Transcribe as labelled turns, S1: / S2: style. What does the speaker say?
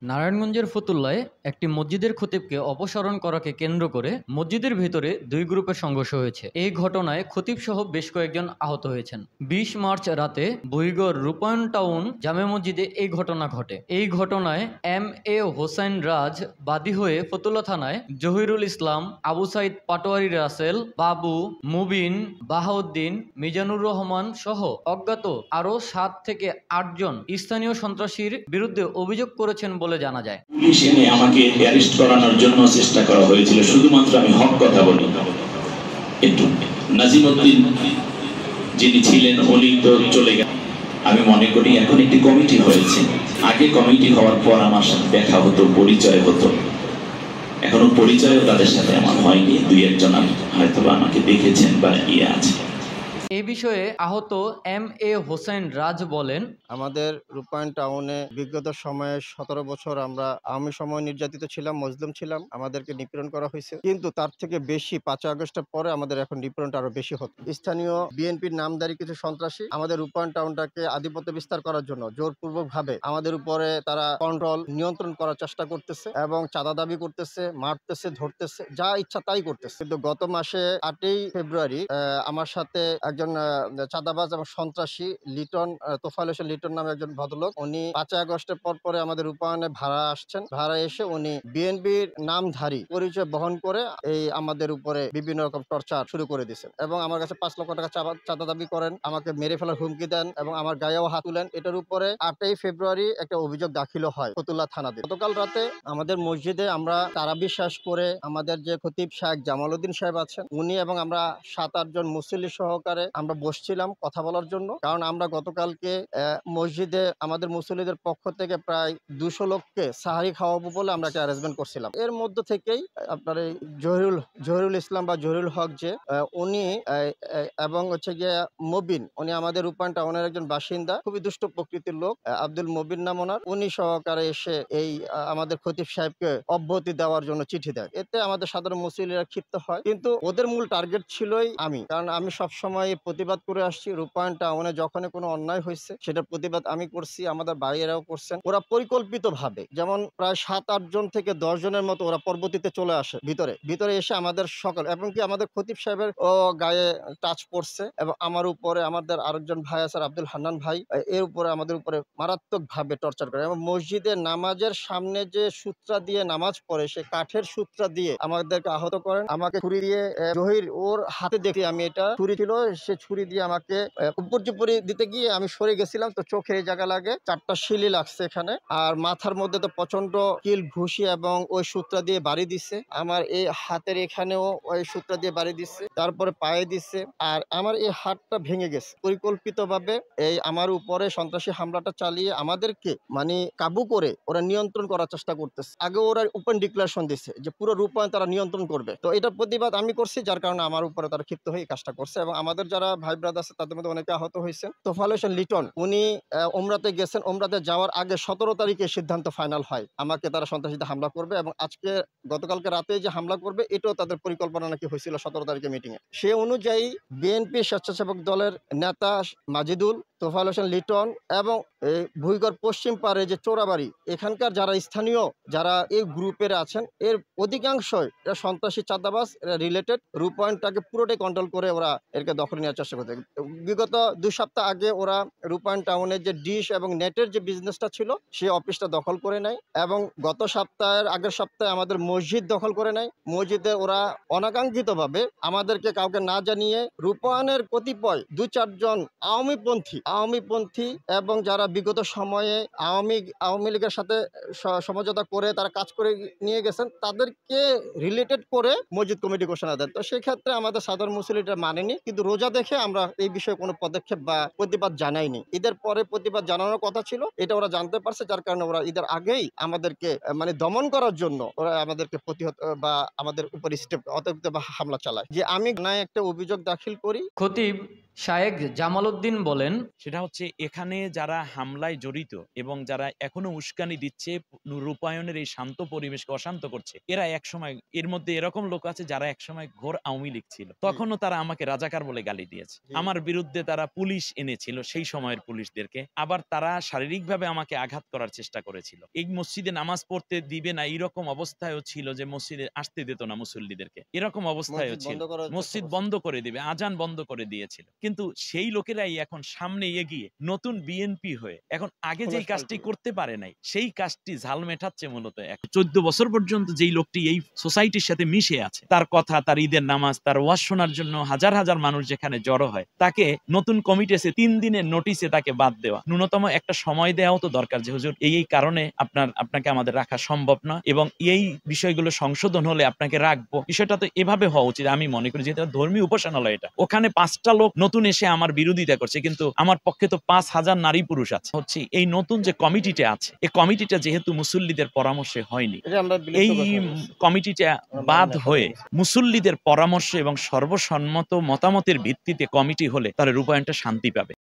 S1: নারায়ণগঞ্জের ফতুল্লায় একটি মসজিদের খতিবকে অপসারণ করাকে কেন্দ্র করে মসজিদের ভেতরে দুই গ্রুপের সংঘর্ষ হয়েছে। এই ঘটনায় খতিব সহ বেশ কয়েকজন আহত হয়েছেন। ২০ মার্চ রাতে বইগড় রূপায়ণ টাউন জামে মসজিদে এই ঘটনা ঘটে। এই ঘটনায় MA হোসাইন রাজ বাদী হয়ে ফতুল্লা থানায় জহিরুল ইসলাম, আবু সাইদ পাটোয়ারি রাসেল, বাবু, মুবিন, বাহাউদ্দিন, মিজানুর রহমান সহ অজ্ঞাত আরো 7 থেকে 8 জন স্থানীয় সন্ত্রাসীর বিরুদ্ধে অভিযোগ করেছেন বলে জানা যায়।
S2: পুলিশ এনে আমাকে অ্যারেস্ট করানোর জন্য চেষ্টা করা হয়েছিল, শুধুমাত্র আমি হক কথা বলি। একটু নাজিমউদ্দিন যিনি ছিলেন উনি তো চলে গেলেন। আমি মনে করি এখন একটি কমিটি হয়েছে, আগে কমিটি হওয়ার পর আমার সাথে দেখা হতো, পরিচয় হতো। এখনো পরিচয়ও তাদের সাথে আমার হয়নি। দুই একজন হয়তো আমাকে দেখেছেন বা ইয়ে আছে।
S1: এই বিষয়ে আহত MA হোসেন রাজ বলেন,
S3: আমাদের রূপায়ণ টাউনে বিগত সময়ে 17 বছর আমরা আওয়ামী সময় নির্যাতিত ছিলাম, মজলুম ছিলাম, আমাদেরকে নিপীড়ন করা হয়েছে। কিন্তু তার থেকে বেশি ৫ আগস্টের পরে আমাদের এখন নিপীড়নটা আরো বেশি হতো। স্থানীয় বিএনপির নামধারী কিছু সন্ত্রাসী আমাদের রূপায়ণ টাউনটাকে আধিপত্য বিস্তার করার জন্য জোরপূর্বক ভাবে আমাদের উপরে তারা কন্ট্রোল নিয়ন্ত্রণ করার চেষ্টা করতেছে এবং চাঁদা দাবি করতেছে, মারতেছে, ধরতেছে, যা ইচ্ছা তাই করতেছে। কিন্তু গত মাসে 8ই ফেব্রুয়ারি আমার সাথে একজন চাঁদাবাজ এবং সন্ত্রাসী লিটন, তোফায়েল হোসেন লিটন নামে একজন ভদ্রলোক, উনি 5 আগস্টের পর পরে আমাদের রূপায়ণে ভাড়া আসছেন। ভাড়া এসে উনি বিএনপির নামধারী পরিচয় বহন করে এই আমাদের উপরে বিভিন্ন রকম টর্চার শুরু করে দিচ্ছেন এবং আমার কাছে 5 লক্ষ টাকা চাঁদা দাবি করেন, আমাকে মেরে ফেলার হুমকি দেন এবং আমার গায়েও হাত তুলেন। এটার উপরে 8ই ফেব্রুয়ারি একটা অভিযোগ দাখিল হয় ফতুল্লা থানাতে। গতকাল রাতে আমাদের মসজিদে আমরা তারাবি শেষ করে আমাদের যে খতিব সাহেব জামালউদ্দিন সাহেব আছেন, উনি এবং আমরা 7-8 জন মুসল্লি সহকারে আমরা বসছিলাম কথা বলার জন্য। কারণ আমরা গতকালকে মসজিদে আমাদের মুসল্লিদের পক্ষ থেকে প্রায় 200 লোককে সাহারি খাওয়াবো বলে আমরা একটা অ্যারেঞ্জমেন্ট করছিলাম। এর মধ্য থেকেই আপনার এই জহিরুল ইসলাম বা জহিরুল হক যে উনি এবং হচ্ছে গিয়ে মুবিন, উনি আমাদের রূপায়ণ টাউনের একজন বাসিন্দা, খুবই দুষ্ট প্রকৃতির লোক, আব্দুল মুবিন নাম ওনার, উনি সহকারে এসে এই আমাদের খতিব সাহেবকে অব্যাহতি দেওয়ার জন্য চিঠি দেয়। এতে আমাদের সাধারণ মুসল্লিরা ক্ষিপ্ত হয়, কিন্তু ওদের মূল টার্গেট ছিলই আমি। কারণ আমি সবসময় প্রতিবাদ করে আসছি রূপায়ণ টাউনে যখনই কোনো অন্যায় হয়েছে সেটার প্রতিবাদ আমি করছি, আমাদের ভাইয়েরাও করছেন। ওরা পরিকল্পিতভাবে যেমন প্রায় 7-8 জন থেকে 10 জনের মতো ওরা পরবর্তীতে চলে আসে ভিতরে এসে আমাদের সকল এবং কি আমাদের খতিব সাহেবের গায়ে টাচ পড়ছে এবং আমার উপরে আমাদের আরেকজন ভাই আছে আব্দুল হান্নান ভাই, এর উপরে আমাদের উপরে মারাত্মক ভাবে টর্চার করে এবং মসজিদে নামাজের সামনে যে সূত্রা দিয়ে নামাজ পড়ে সে কাঠের সূত্রা দিয়ে আমাদেরকে আহত করেন। আমাকে ছুরি দিয়ে জহির ওর হাতে দেখি আমি এটা ছুরি ছিল, সে ছুরি দিয়ে আমাকে উপর্যুপরি দিতে গিয়ে আমি সরে গেছিলাম, তো চোখের এই জায়গা লাগে, 4টা শিলি লাগছে এখানে, আর মাথার মধ্যে তো প্রচন্ড কিল ঘুষি এবং ওই সূত্রা দিয়ে বাড়ি দিচ্ছে। আমার এই হাতের এখানেও ওই সূত্রা দিয়ে বাড়ি দিচ্ছে, তারপরে পায়ে দিচ্ছে, আর আমার এই হাতটা ভেঙে গেছে। পরিকল্পিতভাবে এই আমার উপরে সন্ত্রাসী হামলাটা চালিয়ে আমাদেরকে মানে কাবু করে ওরা নিয়ন্ত্রণ করার চেষ্টা করতেছে। আগে ওরা ওপেন ডিক্লারেশন দিচ্ছে যে পুরো রূপায়ণ তারা নিয়ন্ত্রণ করবে, তো এটার প্রতিবাদ আমি করছি, যার কারণে আমার উপরে তারা ক্ষিপ্ত হয়ে কাজটা করছে এবং আমাদের যারা ভাই ব্রাদার আছে তাদের মধ্যে অনেকে আহত হয়েছেন। তোফায়েল হোসেন লিটন উনি ওমরাতে গেছেন, ওমরাতে যাওয়ার আগে 17 তারিখে সিদ্ধান্ত ফাইনাল হয় আমাকে তারা সন্ত্রাসীদের হামলা করবে এবং গতকালকে রাতে যে হামলা করবে এটাও তাদের পরিকল্পনা নাকি হয়েছিল 17 তারিখে মিটিং এ। সে অনুযায়ী বিএনপি স্বেচ্ছাসেবক দলের নেতা মাজিদুল, তোফায়েল হোসেন লিটন এবং ভুইগড় পশ্চিম পাড়ে যে চোরাবাড়ি, এখানকার যারা স্থানীয় যারা এই গ্রুপের আছেন এর অধিকাংশই এরা সন্ত্রাসী চাঁদাবাজ, এরা রিলেটেড। রূপায়ণটাকে পুরোটাই কন্ট্রোল করে ওরা এরকে দখল নেওয়ার চেষ্টা করতে। বিগত 2 সপ্তাহ আগে ওরা রূপায়ণ টাউনের যে ডিশ এবং নেটের যে বিজনেসটা ছিল সেই অফিসটা দখল করে নেয় এবং গত সপ্তাহের আগের সপ্তাহে আমাদের মসজিদ দখল করে নেয়। মসজিদে ওরা অনাকাঙ্ক্ষিতভাবে আমাদেরকে কাউকে না জানিয়ে রূপায়ণের কতিপয় 2-4 জন আওয়ামীপন্থী এবং যারা বিগত সময়ে আওয়ামী লীগের সাথে সমঝোতা করে তারা কাজ করে নিয়ে গেছেন তাদেরকে রিলেটেড করে মসজিদ কমিটি ঘোষণা দেন। তো সেক্ষেত্রে আমাদের সাধারণ মুসলিমরা মানেনি, কিন্তু রোজা দেখে আমরা এই বিষয়ে কোনো পদক্ষেপ বা প্রতিবাদ জানাইনি। ঈদের পরে প্রতিবাদ জানানোর কথা ছিল, এটা ওরা জানতে পারছে, যার কারণে ওরা ঈদের আগেই আমাদেরকে মানে দমন করার জন্য ওরা আমাদেরকে প্রতিহত বা আমাদের উপর স্টেপ অতিরিক্ত বা হামলা চালায়। যে আমি একটা অভিযোগ দাখিল করি।
S1: খতিব শায়েখ জামালউদ্দিন বলেন,
S4: সেটা হচ্ছে এখানে যারা হামলায় জড়িত এবং যারা এখনো উস্কানি দিচ্ছে রূপায়ণের এই শান্ত পরিবেশকে অশান্ত করছে, এরা একসময়, এর মধ্যে এরকম লোক আছে যারা একসময় ঘোর আওয়ামী লীগ ছিল, তখনও তারা আমাকে রাজাকার বলে গালি দিয়েছে। আমার বিরুদ্ধে তারা পুলিশ এনেছিল, সেই সময়ের পুলিশদেরকে। আবার তারা শারীরিকভাবে আমাকে আঘাত করার চেষ্টা করেছিল। এই মসজিদে নামাজ পড়তে দিবে না এরকম অবস্থায়ও ছিল, যে মসজিদে আসতে দিত না মুসল্লিদেরকে, এরকম অবস্থায়ও ছিল। মসজিদ বন্ধ করে দিবে, আজান বন্ধ করে দিয়েছিল। কিন্তু সেই লোকেরাই এখন সামনে এগিয়ে নতুন বিএনপি হয়ে এখন আগে যেই কাজটি করতে পারে নাই সেই কাজটি ঝাল মেটাচ্ছে। মূলত 14 বছর পর্যন্ত যেই লোকটি এই সোসাইটির সাথে মিশে আছে, তার কথা, তার ঈদের নামাজ, তার ওয়াজ শোনার জন্য হাজার হাজার মানুষ যেখানে জড়ো হয়, তাকে নতুন কমিটি এসে 3 দিনের নোটিশে তাকে বাদ দেওয়া, ন্যূনতম একটা সময় দেওয়াও তো দরকার, যে হুজুর এই কারণে আপনাকে আমাদের রাখা সম্ভব না এবং এই বিষয়গুলো সংশোধন হলে আপনাকে রাখবো। বিষয়টা তো এভাবে হওয়া উচিত আমি মনে করি। যেহেতু ধর্মীয় উপাসনালয়, এটা ওখানে 5টা লোক নতুন এসে আমার বিরোধিতা করছে, কিন্তু আমার পক্ষে তো 5,000 নারী পুরুষ আছে। হচ্ছে এই নতুন যে কমিটিটা আছে, এই কমিটিটা যেহেতু মুসল্লিদের পরামর্শে হয়নি, এই কমিটিটা বাদ হয়ে মুসল্লিদের পরামর্শ এবং সর্বসম্মত মতামতের ভিত্তিতে কমিটি হলে তাহলে রূপায়ণটা শান্তি পাবে।